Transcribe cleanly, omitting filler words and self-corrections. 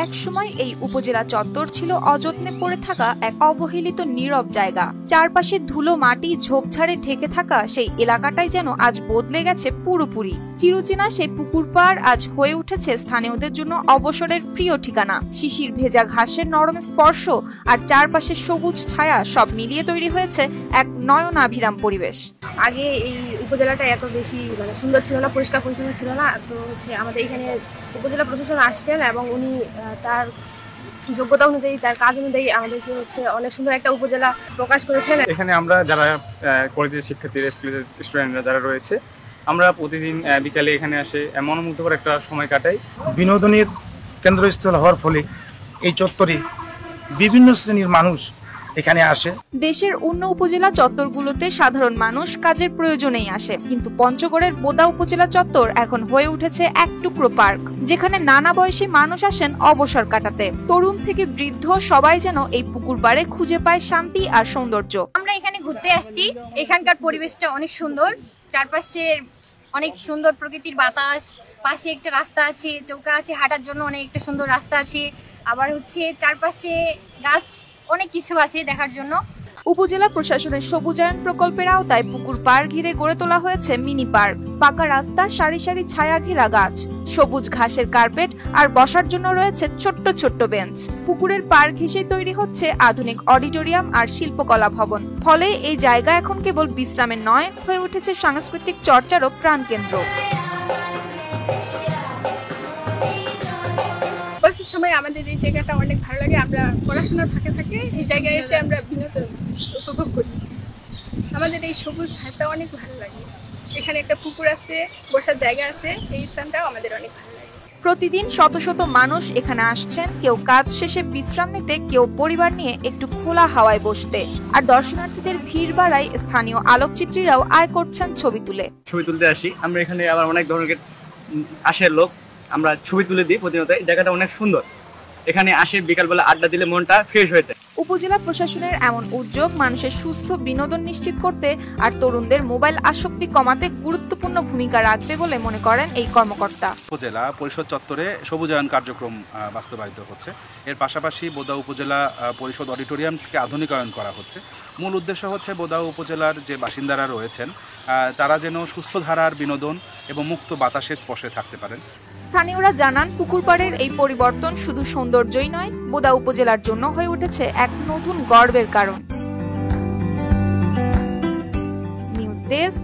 একসময় এই উপজেলা চত্বর ছিল অযত্নে পড়ে থাকা এক অবহেলিত নীরব জায়গা। চারপাশে ধুলো মাটি ঝোপঝাড়ে ঢেকে থাকা সেই এলাকাটাই যেন আজ বদলে গেছে পুরোপুরি। চিরচেনা সেই পুকুর পাড় আজ হয়ে উঠেছে স্থানীয়দের জন্য অবসরের প্রিয় ঠিকানা। শিশির ভেজা ঘাসের নরম স্পর্শ আর চারপাশে সবুজ ছায়া সব মিলিয়ে তৈরি হয়েছে এক নয়নাভিরাম পরিবেশ। আগে এই উপজেলাটা এত বেশি সুন্দর ছিল না, পরিষ্কার পরিচ্ছন্ন ছিল না। তো আমাদের এখানে উপজেলা প্রশাসন আসছেন এবং উনি তার যোগ্যতা অনুযায়ী, তার কাজ অনুযায়ী আমাদেরকে অনেক সুন্দর একটা উপজেলা প্রকাশ করেছেন। এখানে আমরা যারা কলেজের শিক্ষার্থীরা, স্কুলের স্টুডেন্টরা যারা রয়েছে, আমরা প্রতিদিন বিকালে এখানে আসে মনোমুগ্ধকর একটা সময় কাটাই। বিনোদনের কেন্দ্রস্থল হওয়ার ফলে এই চত্বরে বিভিন্ন শ্রেণীর মানুষ এখানে আসে। দেশের অন্য উপজেলা চত্বরগুলোতে সাধারণ মানুষ কাজের প্রয়োজনেই আসে, কিন্তু পঞ্চগড়ের বোদা উপজেলা চত্বর এখন হয়ে উঠেছে এক টুকরো পার্ক, যেখানে নানা বয়সী মানুষ আসেন অবসর কাটাতে। তরুণ থেকে বৃদ্ধ সবাই যেন এই পুকুর পাড়ে খুঁজে পায় শান্তি আর সৌন্দর্য। আমরা এখানে ঘুরতে আসছি, এখানকার পরিবেশটা অনেক সুন্দর, চারপাশে অনেক সুন্দর প্রকৃতির বাতাস, পাশে একটা রাস্তা আছে, চৌকা আছে, হাঁটার জন্য অনেক একটা সুন্দর রাস্তা আছে, আবার চারপাশে গাছ, অনেক কিছু আছে দেখার জন্য। উপজেলা প্রশাসনের সবুজায়ন প্রকল্পের আওতায় পুকুর পাড় ঘিরে গড়ে তোলা হয়েছে মিনি পার্ক। পাকা রাস্তা, সারি সারি ছায়া ঘেরা গাছ, সবুজ ঘাসের কার্পেট আর বসার জন্য রয়েছে ছোট্ট ছোট্ট বেঞ্চ। পুকুরের পাড় ঘেঁষে তৈরি হচ্ছে আধুনিক অডিটোরিয়াম আর শিল্পকলা ভবন। ফলে এই জায়গা এখন কেবল বিশ্রামের নয়, হয়ে উঠেছে সাংস্কৃতিক চর্চারও প্রাণকেন্দ্র। অবসর সময় আমাদের এই জায়গাটা অনেক ভালো লাগে। আমরা পড়াশোনার ফাঁকে ফাঁকে এই জায়গায় এসে আমরা বিনোদন উপভোগ করি। আমাদের এই সবুজ ঘাসটা অনেক ভালো লাগে। এখানে একটা পুকুর আছে, বসার জায়গা আছে, এই স্থানটাও আমাদের অনেক ভালো লাগে। প্রতিদিন শত শত মানুষ এখানে আসছেন, কেউ কাজ শেষে বিশ্রাম নিতে, কেউ পরিবার নিয়ে একটু খোলা হাওয়ায় বসতে। আর দর্শনার্থীদের ভিড় বাড়ায় স্থানীয় আলোকচিত্রীরাও আয় করছেন ছবি তুলতে আসি। আমরা এখানে আবার অনেক ধরনের আসে লোক, আমরা ছবি তুলে দিই প্রতিনিয়ত। জায়গাটা অনেক সুন্দর, এখানে আসে বিকালবেলা আড্ডা দিলে মনটা ফ্রেশ হয়ে যায়। উপজেলা প্রশাসনের এমন উদ্যোগ মানুষের সুস্থ বিনোদন নিশ্চিত করতে আর তরুণদের মোবাইল আসক্তি কমাতে গুরুত্বপূর্ণ ভূমিকা রাখবে বলে মনে করেন এই কর্মকর্তা। উপজেলা পরিষদ চত্বরে সবুজায়ন কার্যক্রম বাস্তবায়িত হচ্ছে। এর পাশাপাশি বোদা উপজেলা পরিষদ অডিটোরিয়ামকে আধুনিকায়ন করা হচ্ছে। মূল উদ্দেশ্য হচ্ছে বোদা উপজেলার যে বাসিন্দারা রয়েছেন তারা যেন সুস্থ ধারার বিনোদন এবং মুক্ত বাতাসের স্পর্শে থাকতে পারেন। স্থানীয়রা জানান, পুকুর পাড়ের এই পরিবর্তন শুধু সৌন্দর্যই নয়, বোদা উপজেলার জন্য হয়ে উঠেছে এক নতুন গর্বের কারণ। News desk.